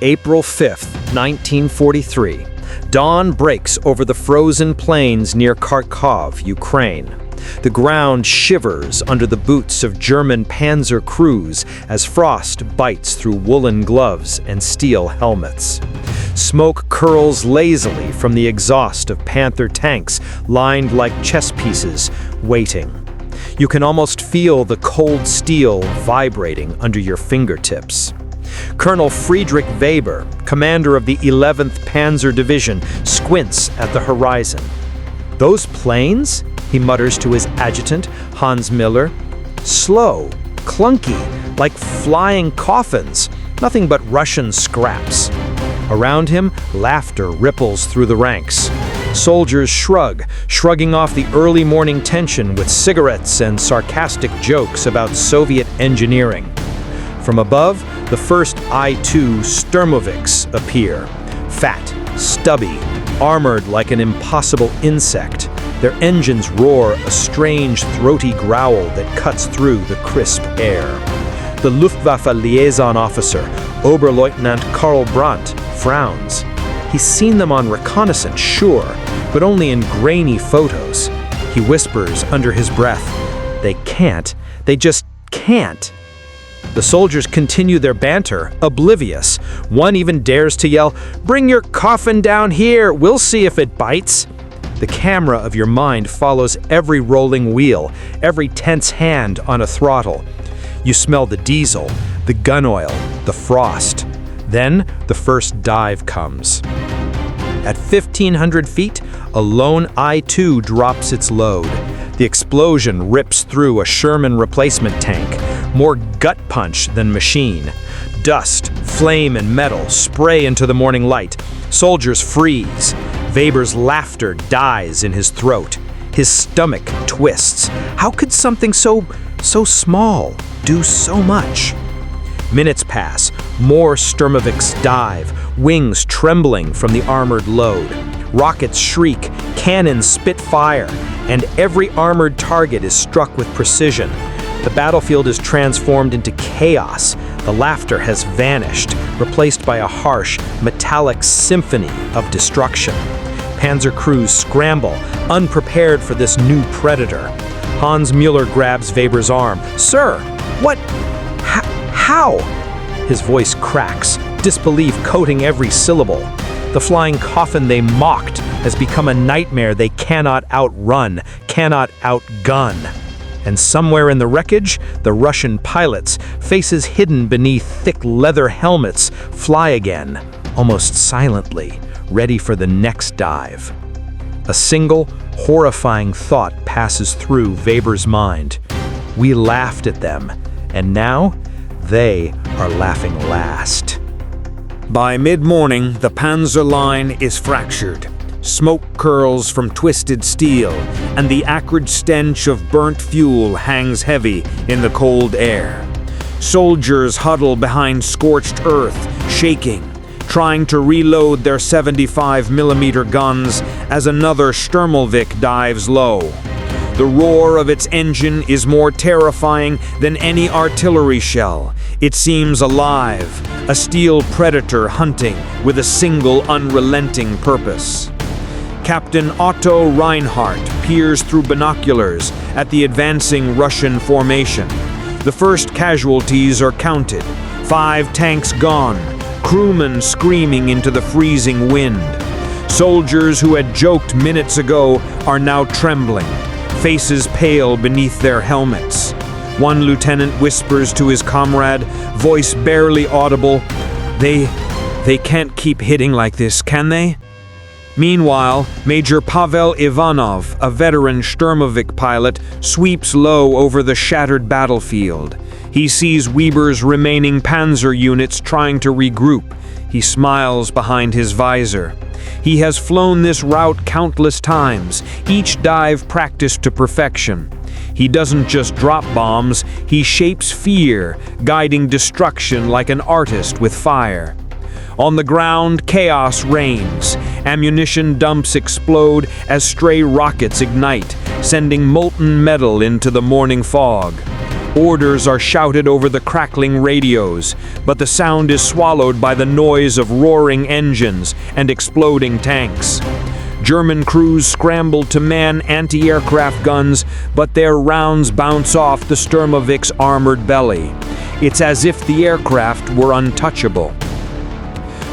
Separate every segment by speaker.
Speaker 1: April 5th, 1943. Dawn breaks over the frozen plains near Kharkov, Ukraine. The ground shivers under the boots of German panzer crews as frost bites through woolen gloves and steel helmets. Smoke curls lazily from the exhaust of Panther tanks lined like chess pieces, waiting. You can almost feel the cold steel vibrating under your fingertips. Colonel Friedrich Weber, commander of the 11th Panzer Division, squints at the horizon. "Those planes?" he mutters to his adjutant, Hans Miller. "Slow, clunky, like flying coffins, nothing but Russian scraps." Around him, laughter ripples through the ranks. Soldiers shrug, shrugging off the early morning tension with cigarettes and sarcastic jokes about Soviet engineering. From above, the first I-2 Sturmovix appear. Fat, stubby, armored like an impossible insect. Their engines roar a strange, throaty growl that cuts through the crisp air. The Luftwaffe liaison officer, Oberleutnant Karl Brandt, frowns. He's seen them on reconnaissance, sure, but only in grainy photos. He whispers under his breath, "They can't. They just can't." The soldiers continue their banter, oblivious. One even dares to yell, "Bring your coffin down here, we'll see if it bites." The camera of your mind follows every rolling wheel, every tense hand on a throttle. You smell the diesel, the gun oil, the frost. Then the first dive comes. At 1,500 feet, a lone I-2 drops its load. The explosion rips through a Sherman replacement tank, more gut punch than machine. Dust, flame, and metal spray into the morning light. Soldiers freeze. Weber's laughter dies in his throat. His stomach twists. How could something so small do so much? Minutes pass. More Sturmovix dive, wings trembling from the armored load. Rockets shriek, cannons spit fire, and every armored target is struck with precision. The battlefield is transformed into chaos. The laughter has vanished, replaced by a harsh, metallic symphony of destruction. Panzer crews scramble, unprepared for this new predator. Hans Müller grabs Weber's arm. "Sir, what? How?" His voice cracks, disbelief coating every syllable. The flying coffin they mocked has become a nightmare they cannot outrun, cannot outgun. And somewhere in the wreckage, the Russian pilots, faces hidden beneath thick leather helmets, fly again, almost silently, ready for the next dive. A single, horrifying thought passes through Weber's mind. We laughed at them, and now they are laughing last. By mid-morning, the Panzer line is fractured. Smoke curls from twisted steel, and the acrid stench of burnt fuel hangs heavy in the cold air. Soldiers huddle behind scorched earth, shaking, trying to reload their 75mm guns as another Sturmovik dives low. The roar of its engine is more terrifying than any artillery shell. It seems alive, a steel predator hunting with a single unrelenting purpose. Captain Otto Reinhardt peers through binoculars at the advancing Russian formation. The first casualties are counted. 5 tanks gone, crewmen screaming into the freezing wind. Soldiers who had joked minutes ago are now trembling, faces pale beneath their helmets. One lieutenant whispers to his comrade, voice barely audible, They can't keep hitting like this, can they?" Meanwhile, Major Pavel Ivanov, a veteran Sturmovik pilot, sweeps low over the shattered battlefield. He sees Weber's remaining panzer units trying to regroup. He smiles behind his visor. He has flown this route countless times, each dive practiced to perfection. He doesn't just drop bombs, he shapes fear, guiding destruction like an artist with fire. On the ground, chaos reigns. Ammunition dumps explode as stray rockets ignite, sending molten metal into the morning fog.
Speaker 2: Orders are shouted over the crackling radios, but the sound is swallowed by the noise of roaring engines and exploding tanks. German crews scramble to man anti-aircraft guns, but their rounds bounce off the Sturmovic's armored belly. It's as if the aircraft were untouchable.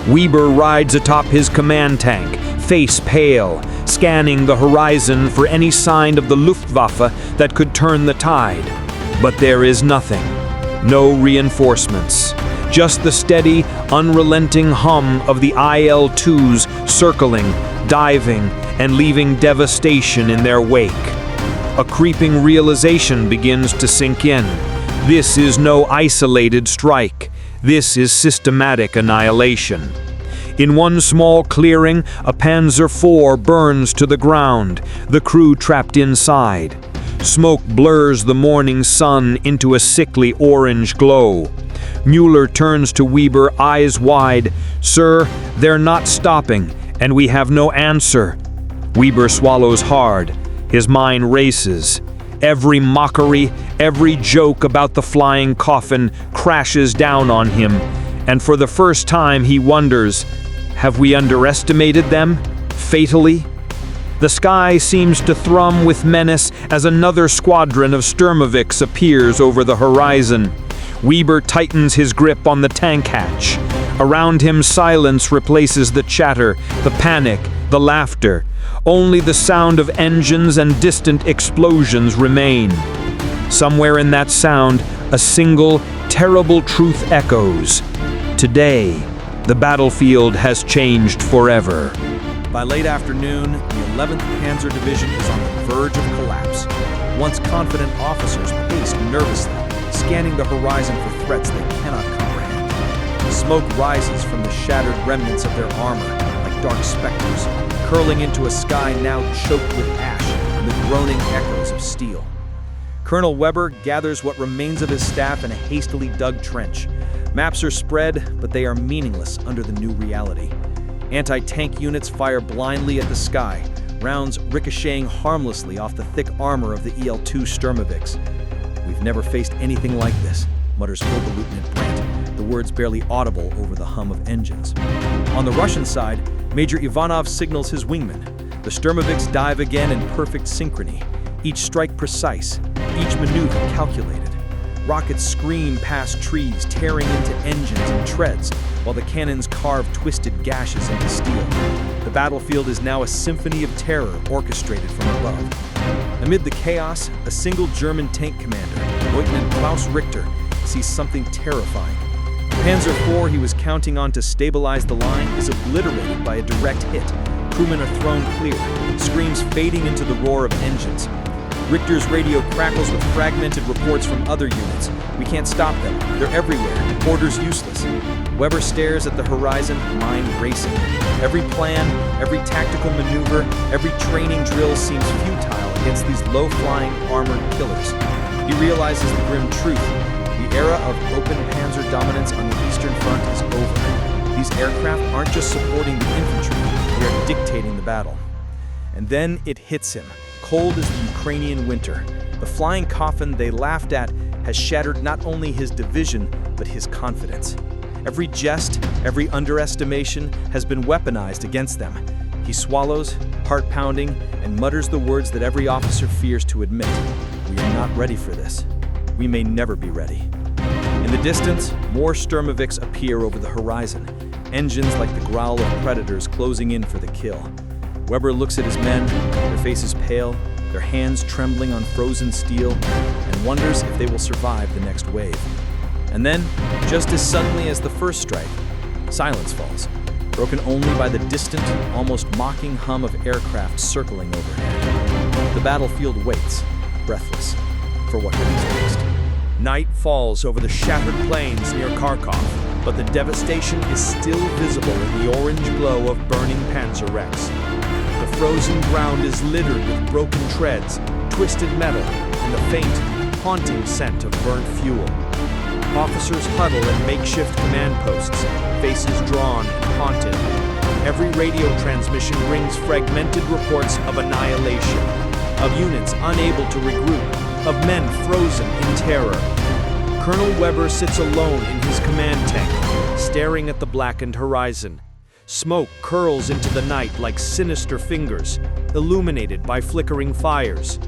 Speaker 2: Weber rides atop his command tank, face pale, scanning the horizon for any sign of the Luftwaffe that could turn the tide. But there is nothing. No reinforcements. Just the steady, unrelenting hum of the IL-2s circling, diving, and leaving devastation in their wake. A creeping realization begins to sink in. This is no isolated strike. This is systematic annihilation. In one small clearing, a Panzer IV burns to the ground, the crew trapped inside. Smoke blurs the morning sun into a sickly orange glow. Mueller turns to Weber, eyes wide. "Sir, they're not stopping, and we have no answer." Weber swallows hard. His mind races. Every mockery, every joke about the flying coffin crashes down on him, and for the first time he wonders, have we underestimated them? Fatally? The sky seems to thrum with menace as another squadron of Sturmoviks appears over the horizon. Weber tightens his grip on the tank hatch. Around him, silence replaces the chatter, the panic, the laughter. Only the sound of engines and distant explosions remain. Somewhere in that sound, a single, terrible truth echoes. Today, the battlefield has changed forever.
Speaker 1: By late afternoon, the 11th Panzer Division is on the verge of collapse. Once confident officers pace nervously, scanning the horizon for threats they cannot comprehend. Smoke rises from the shattered remnants of their armor, like dark specters, curling into a sky now choked with ash and the groaning echoes of steel. Colonel Weber gathers what remains of his staff in a hastily dug trench. Maps are spread, but they are meaningless under the new reality. Anti-tank units fire blindly at the sky, rounds ricocheting harmlessly off the thick armor of the EL-2 Sturmoviks. "We've never faced anything like this," mutters Oberleutnant Brandt, the words barely audible over the hum of engines. On the Russian side, Major Ivanov signals his wingmen. The Sturmoviks dive again in perfect synchrony, each strike precise, each maneuver calculated. Rockets scream past trees, tearing into engines and treads, while the cannons carve twisted gashes into steel. The battlefield is now a symphony of terror orchestrated from above. Amid the chaos, a single German tank commander, Lieutenant Klaus Richter, sees something terrifying. The Panzer IV he was counting on to stabilize the line is obliterated by a direct hit. Crewmen are thrown clear, screams fading into the roar of engines. Richter's radio crackles with fragmented reports from other units. "We can't stop them. They're everywhere. Orders useless." Weber stares at the horizon, mind racing. Every plan, every tactical maneuver, every training drill seems futile against these low-flying, armored killers. He realizes the grim truth. The era of open panzer dominance on the Eastern Front is over. These aircraft aren't just supporting the infantry, they are dictating the battle. And then it hits him. Cold as the Ukrainian winter. The flying coffin they laughed at has shattered not only his division, but his confidence. Every jest, every underestimation has been weaponized against them. He swallows, heart pounding, and mutters the words that every officer fears to admit. "We are not ready for this. We may never be ready." In the distance, more Sturmoviks appear over the horizon, engines like the growl of predators closing in for the kill. Weber looks at his men, their faces pale, their hands trembling on frozen steel, and wonders if they will survive the next wave. And then, just as suddenly as the first strike, silence falls, broken only by the distant, almost mocking hum of aircraft circling overhead. The battlefield waits, breathless, for what comes next. Night falls over the shattered plains near Kharkov, but the devastation is still visible in the orange glow of burning Panzer wrecks. The frozen ground is littered with broken treads, twisted metal, and the faint, haunting scent of burnt fuel. Officers huddle at makeshift command posts, faces drawn and haunted. Every radio transmission rings fragmented reports of annihilation, of units unable to regroup, of men frozen in terror. Colonel Weber sits alone in his command tank, staring at the blackened horizon. Smoke curls into the night like sinister fingers, illuminated by flickering fires.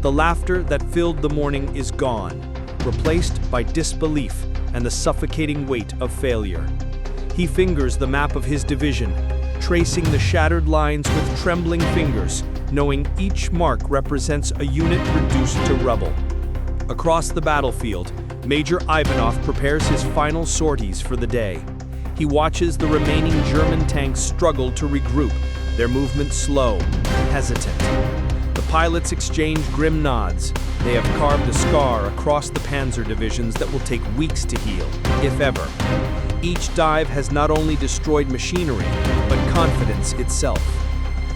Speaker 1: The laughter that filled the morning is gone, replaced by disbelief and the suffocating weight of failure. He fingers the map of his division, tracing the shattered lines with trembling fingers, knowing each mark represents a unit reduced to rubble. Across the battlefield, Major Ivanov prepares his final sorties for the day. He watches the remaining German tanks struggle to regroup, their movement slow, hesitant. The pilots exchange grim nods. They have carved a scar across the panzer divisions that will take weeks to heal, if ever. Each dive has not only destroyed machinery, but confidence itself.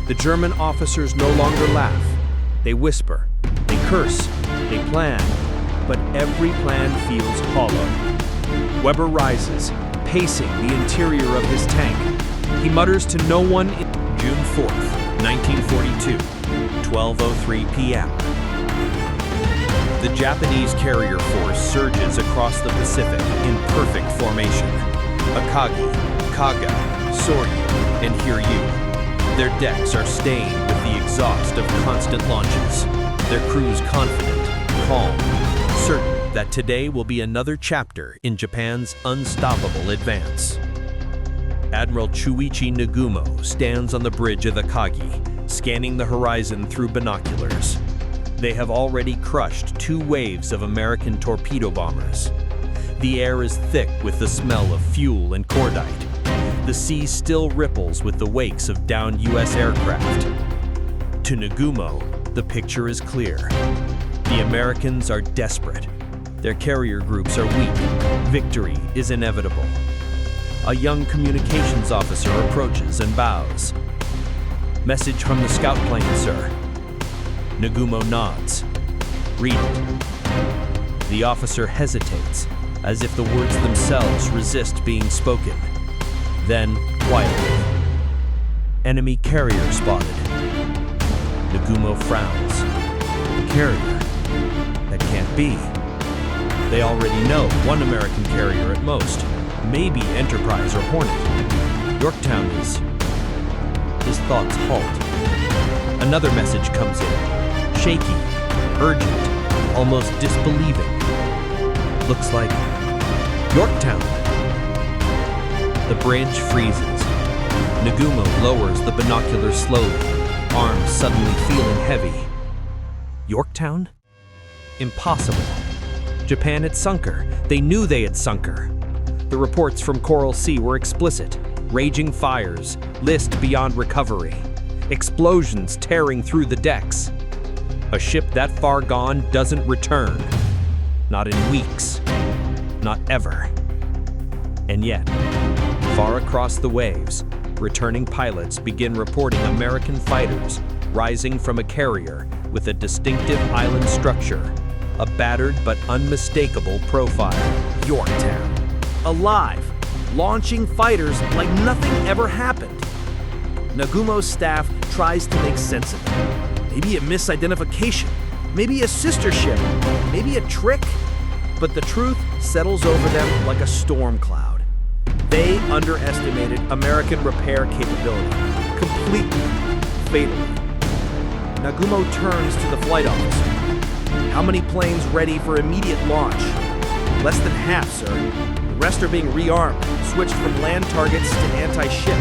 Speaker 1: The German officers no longer laugh. They whisper, they curse, they plan, but every plan feels hollow. Weber rises, pacing the interior of his tank. He mutters to no one in June 4th, 1942, 12:03 p.m. The Japanese carrier force surges across the Pacific in perfect formation. Akagi, Kaga, Soryu, and Hiryu. Their decks are stained with the exhaust of constant launches. Their crews confident, calm, certain that today will be another chapter in Japan's unstoppable advance. Admiral Chuichi Nagumo stands on the bridge of Akagi, scanning the horizon through binoculars. They have already crushed 2 waves of American torpedo bombers. The air is thick with the smell of fuel and cordite. The sea still ripples with the wakes of downed U.S. aircraft. To Nagumo, the picture is clear. The Americans are desperate. Their carrier groups are weak. Victory is inevitable. A young communications officer approaches and bows. "Message from the scout plane, sir." Nagumo nods. "Read it." The officer hesitates, as if the words themselves resist being spoken. Then, quietly, "Enemy carrier spotted." Nagumo frowns. "Carrier? That can't be." They already know one American carrier at most, maybe Enterprise or Hornet. Yorktown is... His thoughts halt. Another message comes in, shaky, urgent, almost disbelieving. Looks like Yorktown. The bridge freezes. Nagumo lowers the binoculars slowly, arms suddenly feeling heavy. Yorktown? Impossible. Japan had sunk her. They knew they had sunk her. The reports from Coral Sea were explicit. Raging fires, list beyond recovery. Explosions tearing through the decks. A ship that far gone doesn't return. Not in weeks. Not ever. And yet, far across the waves, returning pilots begin reporting American fighters rising from a carrier with a distinctive island structure, a battered but unmistakable profile. Yorktown. Alive, launching fighters like nothing ever happened. Nagumo's staff tries to make sense of it. Maybe a misidentification, maybe a sister ship, maybe a trick. But the truth settles over them like a storm cloud. They underestimated American repair capability, completely, fatally. Nagumo turns to the flight officer. "How many planes ready for immediate launch?" "Less than half, sir. The rest are being rearmed, switched from land targets to anti-ship."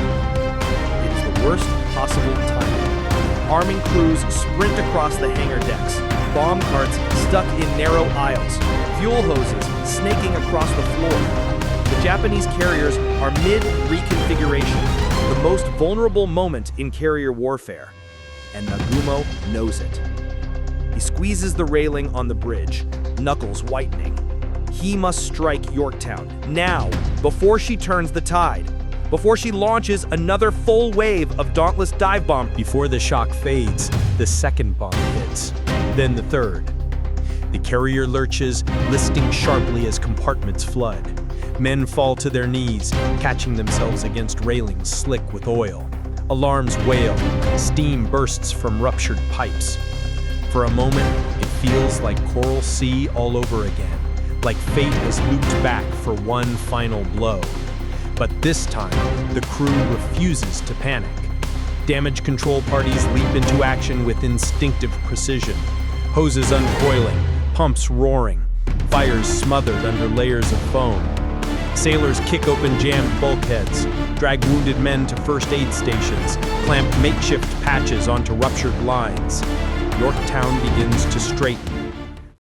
Speaker 1: It is the worst possible timing. Arming crews sprint across the hangar decks, bomb carts stuck in narrow aisles, fuel hoses snaking across the floor. The Japanese carriers are mid-reconfiguration, the most vulnerable moment in carrier warfare. And Nagumo knows it. He squeezes the railing on the bridge, knuckles whitening. He must strike Yorktown, now, before she turns the tide, before she launches another full wave of dauntless dive bomb. Before the shock fades, the second bomb hits, then the third. The carrier lurches, listing sharply as compartments flood. Men fall to their knees, catching themselves against railings slick with oil. Alarms wail, steam bursts from ruptured pipes. For a moment, it
Speaker 3: feels like Coral Sea all over again, like fate has looped back for one final blow. But this time, the crew refuses to panic. Damage control parties leap into action with instinctive precision. Hoses uncoiling, pumps roaring, fires smothered under layers of foam. Sailors kick open jammed bulkheads, drag wounded men to first aid stations, clamp makeshift patches onto ruptured lines. Yorktown begins to straighten.